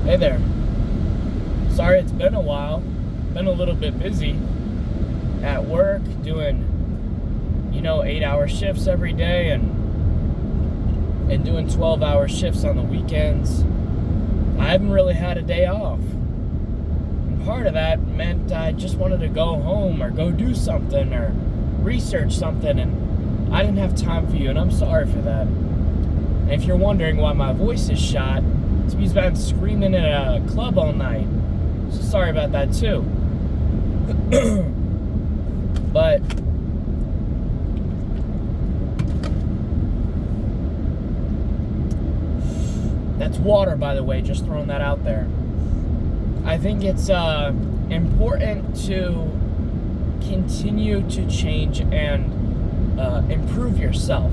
Hey there. Sorry it's been a while. Been a little bit busy at work doing, 8-hour shifts every day and doing 12-hour shifts on the weekends. I haven't really had a day off. And part of that meant I just wanted to go home or go do something or research something, and I didn't have time for you, and I'm sorry for that. And if you're wondering why my voice is shot, it's because I've been screaming at a club all night. So sorry about that too. But that's water, by the way, just throwing that out there. I think it's important to continue to change and improve yourself.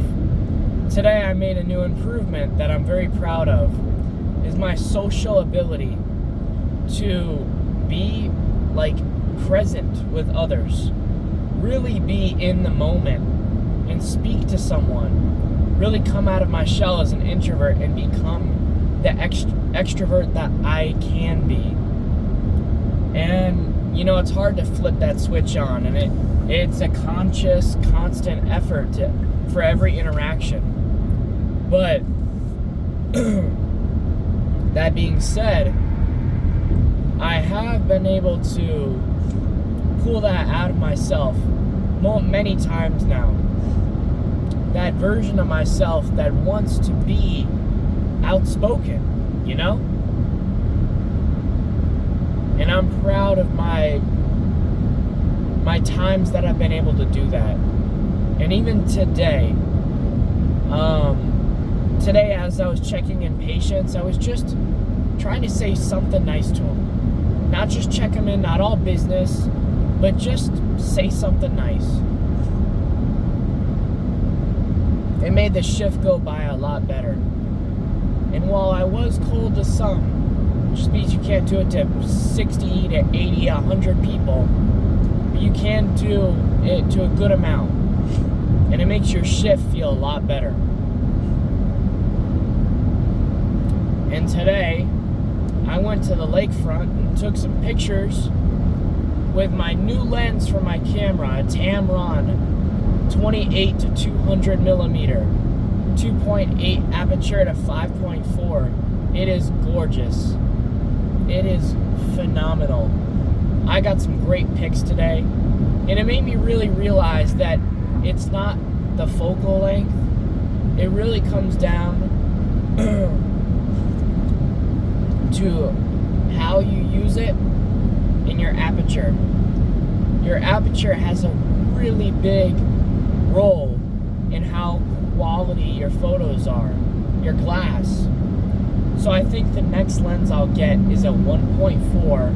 Today I made a new improvement that I'm very proud of, is my social ability to be present with others, really be in the moment and speak to someone, really come out of my shell as an introvert and become the extrovert that I can be. And it's hard to flip that switch on, and it's a conscious, constant effort for every interaction. But that being said, I have been able to pull that out of myself many times now. That version of myself that wants to be outspoken, And I'm proud of my times that I've been able to do that. And even today, as I was checking in patients, I was just trying to say something nice to them. Not just check them in, not all business, but just say something nice. It made the shift go by a lot better. And while I was cold to some, which means you can't do it to 60 to 80, 100 people, but you can do it to a good amount. And it makes your shift feel a lot better. And today, I went to the lakefront and took some pictures with my new lens for my camera, a Tamron 28 to 200 millimeter, 2.8 aperture to 5.4. It is gorgeous. It is phenomenal. I got some great pics today, and it made me really realize that it's not the focal length. It really comes down to how you use it in your aperture. Your aperture has a really big role in how quality your photos are, your glass. So I think the next lens I'll get is a 1.4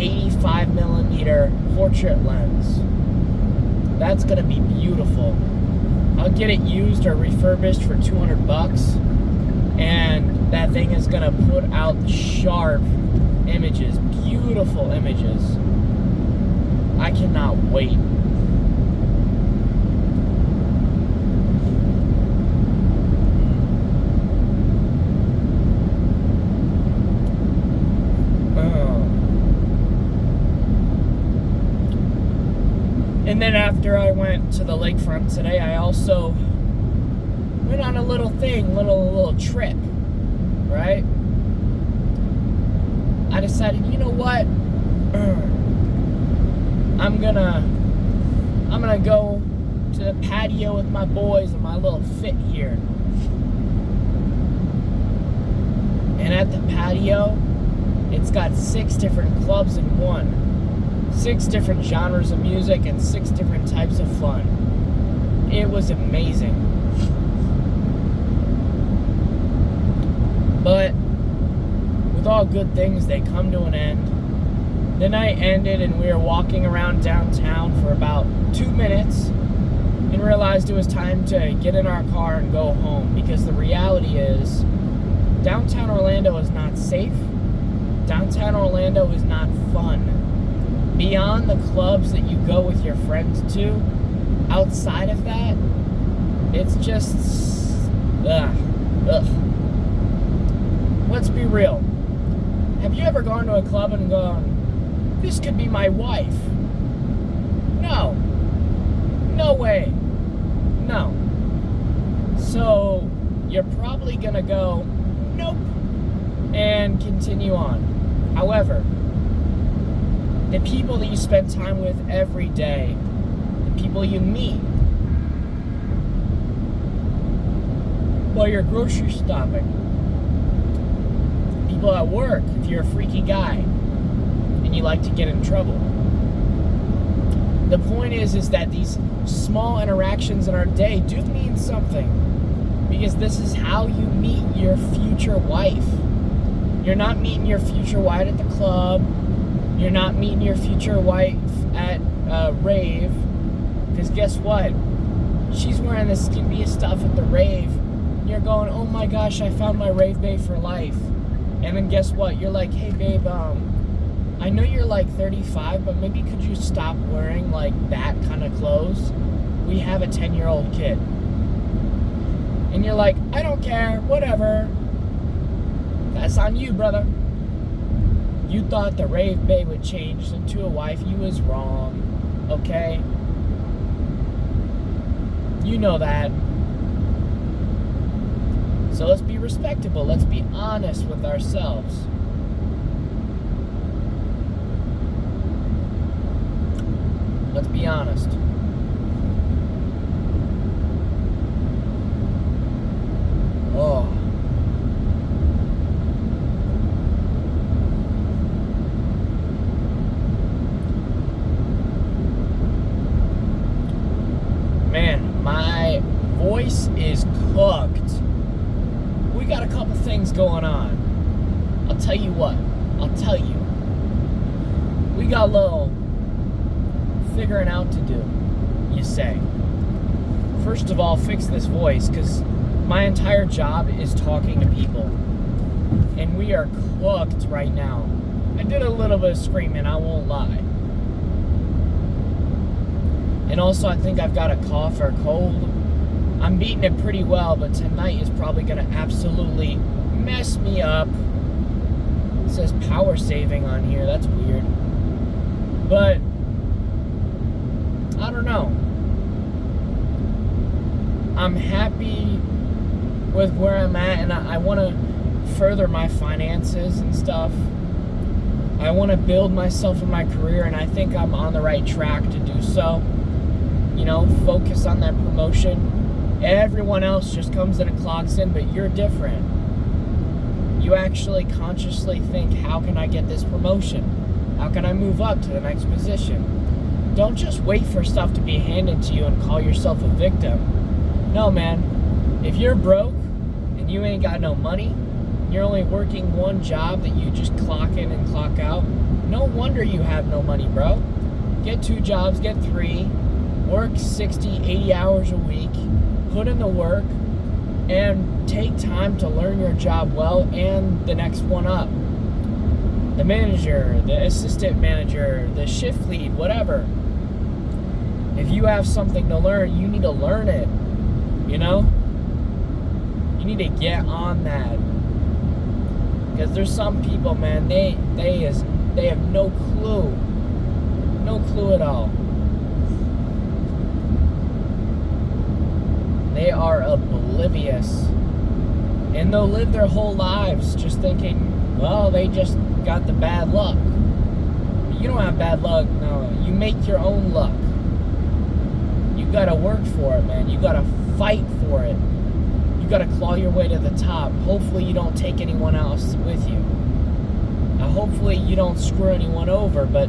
85 millimeter portrait lens. That's gonna be beautiful. I'll get it used or refurbished for $200, and that thing is gonna put out sharp images, beautiful images. I cannot wait. And then after I went to the lakefront today, I also went on a little trip, right? I decided, you know what? I'm gonna go to the patio with my boys and my little fit here. And at the patio, it's got 6 different clubs in one. 6 different genres of music and 6 different types of fun. It was amazing. But with all good things, they come to an end. The night ended and we were walking around downtown for about 2 minutes and realized it was time to get in our car and go home, because the reality is downtown Orlando is not safe. Downtown Orlando is not fun. Beyond the clubs that you go with your friends to, outside of that, it's just, ugh. Let's be real. Have you ever gone to a club and gone, this could be my wife? No. No way. No. So you're probably going to go, nope, and continue on. However, the people that you spend time with every day, the people you meet while you're grocery shopping, people at work, if you're a freaky guy and you like to get in trouble. The point is that these small interactions in our day do mean something, because this is how you meet your future wife. You're not meeting your future wife at the club. You're not meeting your future wife at rave, because guess what? She's wearing the skimpiest stuff at the rave. You're going, oh my gosh, I found my rave babe for life. And then guess what? You're like, hey babe, I know you're like 35, but maybe could you stop wearing like that kind of clothes? We have a 10-year-old kid. And you're like, I don't care, whatever. That's on you, brother. You thought the rave babe would change into a wife. You was wrong, okay? You know that. So let's be respectable. Let's be honest with ourselves. Let's be honest. Oh. Man, my voice is cooked. We got a couple things going on. I'll tell you what. We got a little figuring out to do, you say. First of all, fix this voice, because my entire job is talking to people. And we are cooked right now. I did a little bit of screaming, I won't lie. And also, I think I've got a cough or cold. I'm beating it pretty well, but tonight is probably going to absolutely mess me up. It says power saving on here. That's weird. But I don't know. I'm happy with where I'm at, and I want to further my finances and stuff. I want to build myself in my career, and I think I'm on the right track to do so. You know, focus on that promotion. Everyone else just comes in and clocks in, but you're different. You actually consciously think, how can I get this promotion? How can I move up to the next position? Don't just wait for stuff to be handed to you and call yourself a victim. No, man. If you're broke and you ain't got no money, you're only working one job that you just clock in and clock out, no wonder you have no money, bro. Get 2 jobs, get 3, work 60, 80 hours a week, put in the work, and take time to learn your job well and the next one up. The manager, the assistant manager, the shift lead, whatever. If you have something to learn, you need to learn it, you know? You need to get on that. Because there's some people, man, they have no clue. No clue at all. They are oblivious. And they'll live their whole lives just thinking, well, they just got the bad luck. You don't have bad luck, no. You make your own luck. You gotta work for it, man. You gotta fight for it. You gotta claw your way to the top. Hopefully you don't take anyone else with you. Now, hopefully you don't screw anyone over, but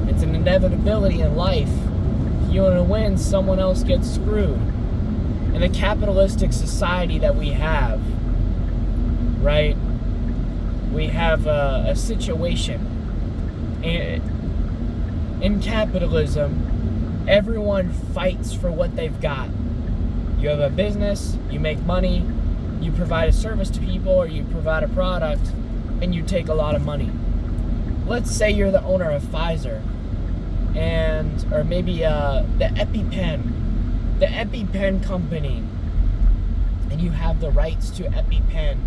it's an inevitability in life. If you want to win, someone else gets screwed. In the capitalistic society that we have, right? We have a situation. In capitalism, everyone fights for what they've got. You have a business, you make money, you provide a service to people, or you provide a product, and you take a lot of money. Let's say you're the owner of Pfizer, or maybe the EpiPen company, and you have the rights to EpiPen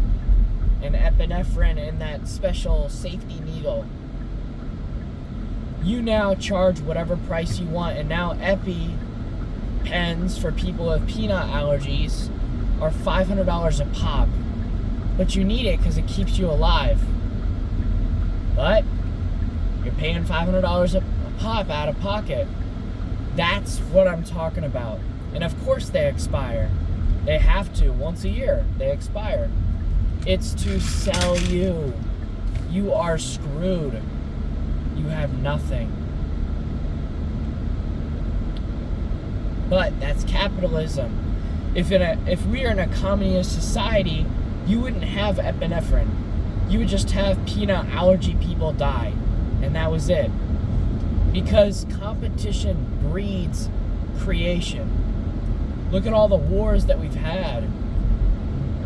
and epinephrine and that special safety needle. You now charge whatever price you want, and now EpiPens for people with peanut allergies are $500 a pop. But you need it because it keeps you alive. But you're paying $500 a pop out of pocket. That's what I'm talking about. And of course they expire. They have to. Once a year, they expire. It's to sell you. You are screwed. You have nothing. But that's capitalism. If we are in a communist society, you wouldn't have epinephrine. You would just have peanut allergy people die. And that was it. Because competition breeds creation. Look at all the wars that we've had.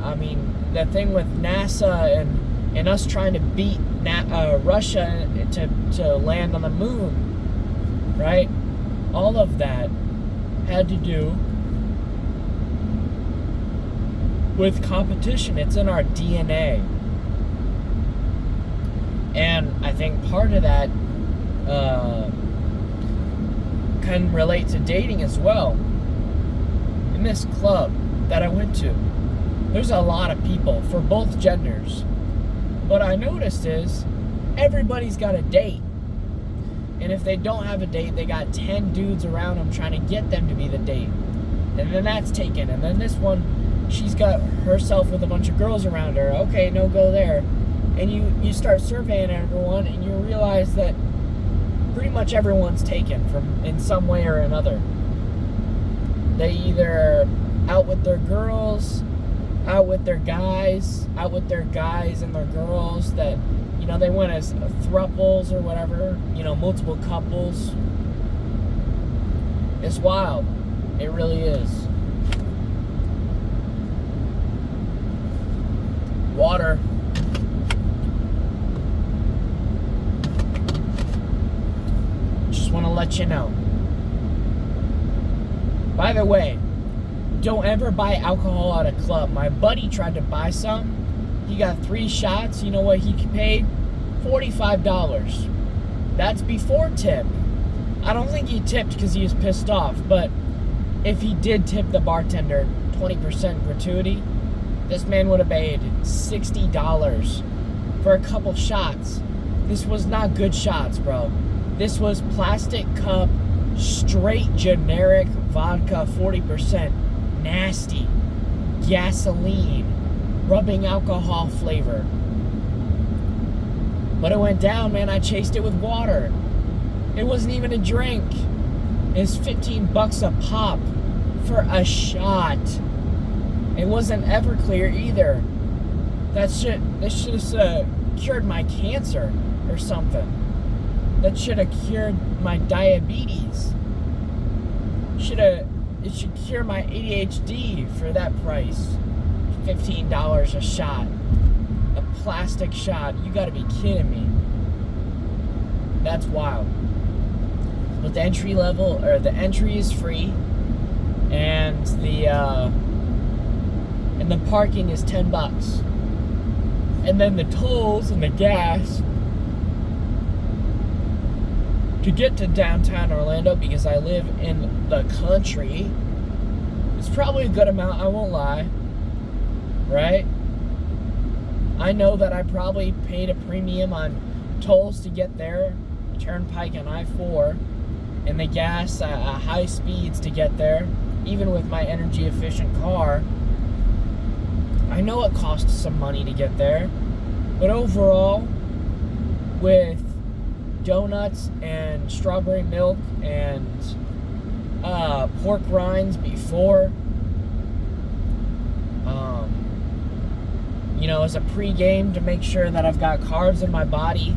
I mean, the thing with NASA and us trying to beat Russia to land on the moon, right? All of that had to do with competition. It's in our DNA. And I think part of that can relate to dating as well. In this club that I went to, there's a lot of people for both genders. What I noticed is everybody's got a date. And if they don't have a date, they got 10 dudes around them trying to get them to be the date. And then that's taken. And then this one, she's got herself with a bunch of girls around her. Okay, no go there. And you start surveying everyone, and you realize that pretty much everyone's taken from in some way or another. They either out with their girls, out with their guys and their girls that, you know, they went as thruples or whatever, you know, multiple couples. It's wild. It really is. Water. Just want to let you know. By the way, don't ever buy alcohol at a club. My buddy tried to buy some. He got 3 shots. You know what he paid? $45. That's before tip. I don't think he tipped because he was pissed off, but if he did tip the bartender 20% gratuity, this man would have paid $60 for a couple shots. This was not good shots, bro. This was plastic cup, straight generic vodka, 40%, nasty, gasoline, rubbing alcohol flavor. But it went down, man. I chased it with water. It wasn't even a drink. It's $15 a pop for a shot. It wasn't Everclear either. This should have cured my cancer or something. That should have cured my diabetes. It should cure my ADHD for that price. $15 a shot. A plastic shot. You gotta be kidding me. That's wild. But the entry is free, and the parking is $10. And then the tolls and the gas to get to downtown Orlando, because I live in the country, it's probably a good amount, I won't lie. Right? I know that I probably paid a premium on tolls to get there, Turnpike and I-4, and the gas at high speeds to get there, even with my energy efficient car. I know it costs some money to get there, but overall, with donuts and strawberry milk and pork rinds before, you know, as a pre-game to make sure that I've got carbs in my body,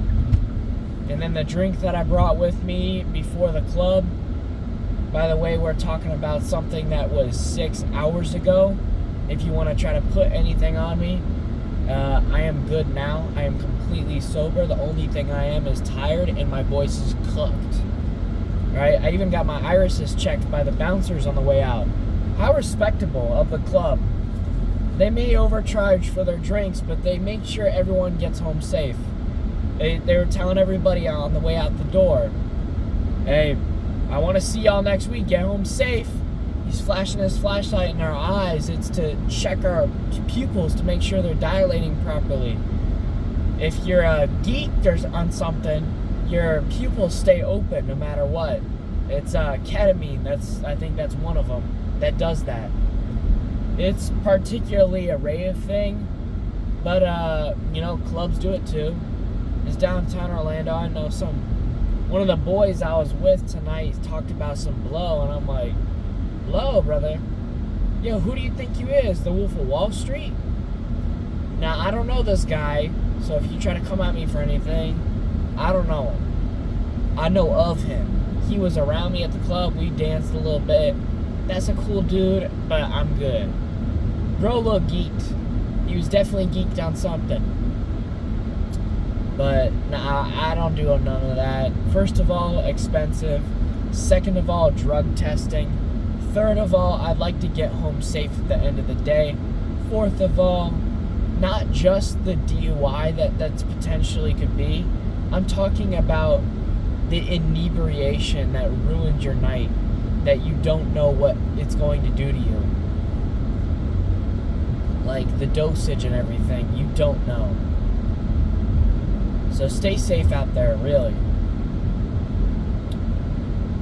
and then the drink that I brought with me before the club. By the way, we're talking about something that was 6 hours ago. If you want to try to put anything on me, I am good now. I am completely sober. The only thing I am is tired, and my voice is cooked. Right? I even got my irises checked by the bouncers on the way out. How respectable of the club. They may overcharge for their drinks, but they make sure everyone gets home safe. They were telling everybody on the way out the door, hey, I want to see y'all next week. Get home safe. He's flashing his flashlight in our eyes. It's to check our pupils to make sure they're dilating properly. If you're geeked on something, your pupils stay open no matter what. It's ketamine. I think that's one of them that does that. It's particularly a rave thing, but clubs do it too. It's downtown Orlando. I know one of the boys I was with tonight talked about some blow, and I'm like, blow, brother? Yo, who do you think you is? The Wolf of Wall Street? Now, I don't know this guy, so if you try to come at me for anything, I don't know him. I know of him. He was around me at the club. We danced a little bit. That's a cool dude, but I'm good. Bro looked geeked. He was definitely geeked on something. But nah, I don't do none of that. First of all, expensive. Second of all, drug testing. Third of all, I'd like to get home safe at the end of the day. Fourth of all, not just the DUI that's potentially could be. I'm talking about the inebriation that ruined your night, that you don't know what it's going to do to you. Like the dosage and everything, you don't know. So stay safe out there, really.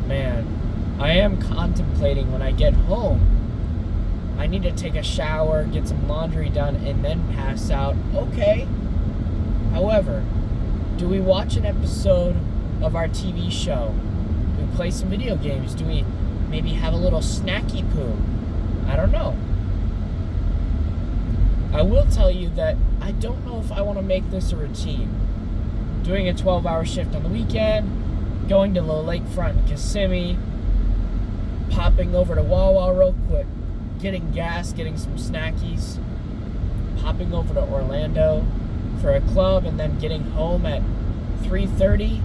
Man, I am contemplating when I get home, I need to take a shower, get some laundry done, and then pass out. Okay. However, do we watch an episode of our TV show? Do we play some video games? Do we maybe have a little snacky poo? I don't know. I will tell you that I don't know if I want to make this a routine. Doing a 12-hour shift on the weekend, going to the lakefront in Kissimmee, popping over to Wawa real quick, getting gas, getting some snackies, popping over to Orlando for a club, and then getting home at 3:30.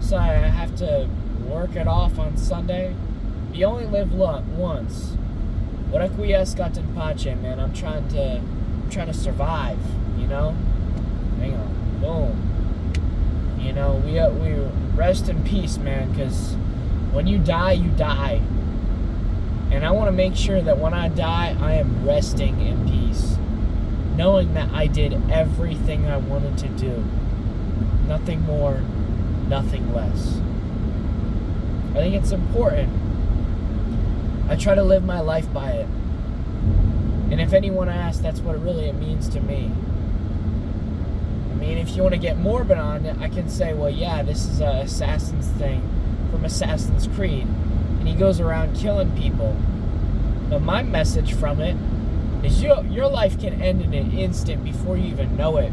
So I have to work it off on Sunday. You only live once. Requiescat in pace, man. I'm trying to survive, you know? Hang on. Boom. You know, we rest in peace, man, because when you die, you die. And I want to make sure that when I die, I am resting in peace, knowing that I did everything I wanted to do. Nothing more, nothing less. I think it's important. I try to live my life by it. And if anyone asks, that's what it means to me. I mean, if you want to get morbid on it, I can say, well, yeah, this is a Assassin's thing from Assassin's Creed. And he goes around killing people. But my message from it is your life can end in an instant before you even know it.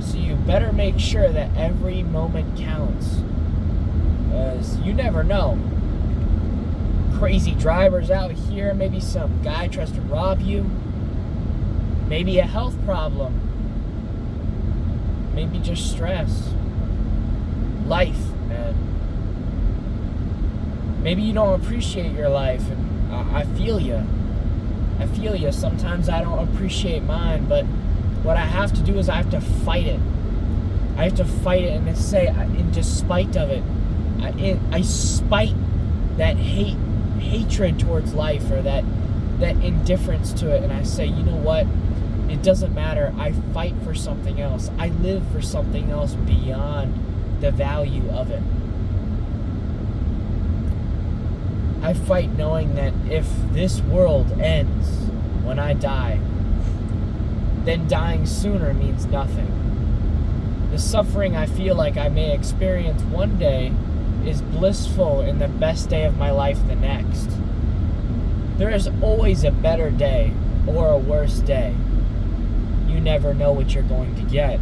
So you better make sure that every moment counts. Because you never know. Crazy drivers out here, maybe some guy tries to rob you, maybe a health problem, maybe just stress. Life, man. Maybe you don't appreciate your life, and I feel you. I feel you. Sometimes I don't appreciate mine, but what I have to do is I have to fight it. I have to fight it and say, in despite of it, I spite that hatred towards life, or that indifference to it, and I say, you know what, it doesn't matter. I fight for something else. I live for something else beyond the value of it. I fight knowing that if this world ends when I die, then dying sooner means nothing. The suffering I feel like I may experience one day is blissful in the best day of my life the next. There is always a better day or a worse day. You never know what you're going to get.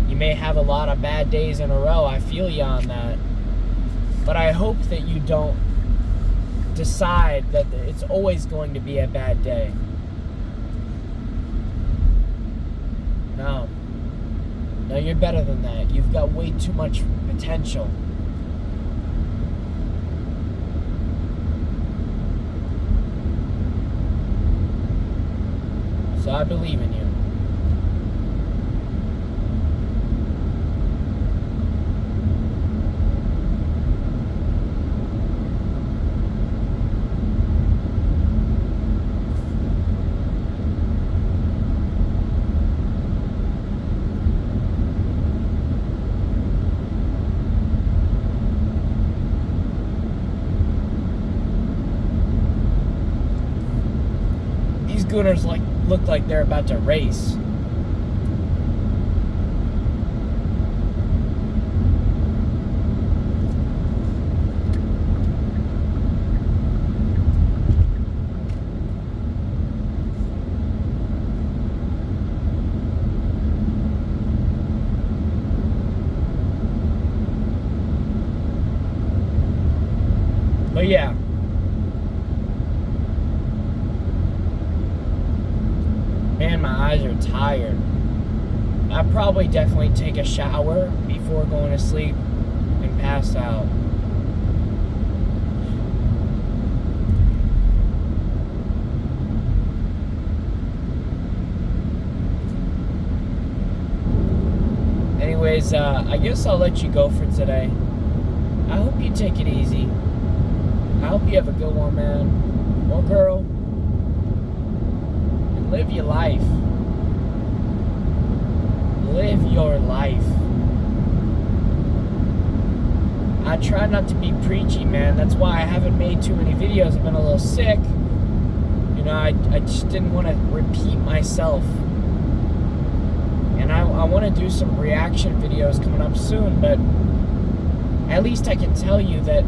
You may have a lot of bad days in a row. I feel you on that. But I hope that you don't decide that it's always going to be a bad day. No, you're better than that. You've got way too much potential. So I believe in you. These gooners look like they're about to race. But yeah. Man, my eyes are tired. I'd probably definitely take a shower before going to sleep and pass out. Anyways, I guess I'll let you go for today. I hope you take it easy. I hope you have a good one, man. Or girl. And live your life. Live your life. I try not to be preachy, man. That's why I haven't made too many videos. I've been a little sick. You know, I just didn't want to repeat myself. And I want to do some reaction videos coming up soon, but at least I can tell you that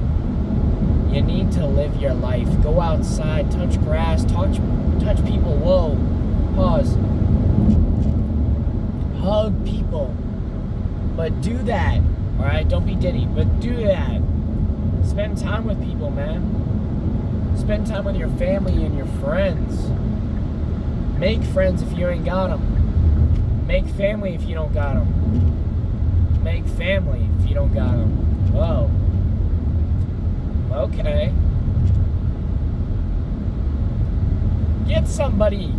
you need to live your life. Go outside, touch grass, touch people. Whoa, pause. Hug people. But do that, all right? Don't be Diddy, but do that. Spend time with people, man. Spend time with your family and your friends. Make friends if you ain't got them. Make family if you don't got them. Make family if you don't got them. Whoa. Okay. Get somebody.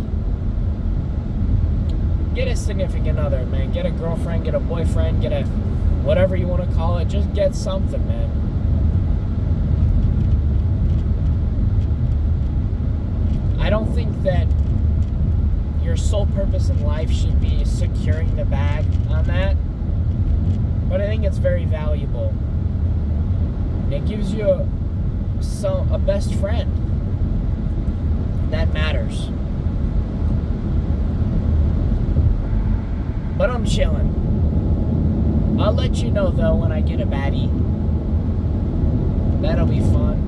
Get a significant other, man. Get a girlfriend, get a boyfriend, get a whatever you want to call it. Just get something, man. I don't think that your sole purpose in life should be securing the bag on that. But I think it's very valuable. It gives you a best friend. That matters. But I'm chilling. I'll let you know though when I get a baddie. That'll be fun.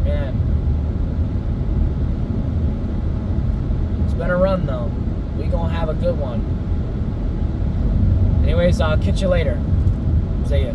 Man. It's been a run though. We gonna have a good one. Anyways, I'll catch you later. See ya.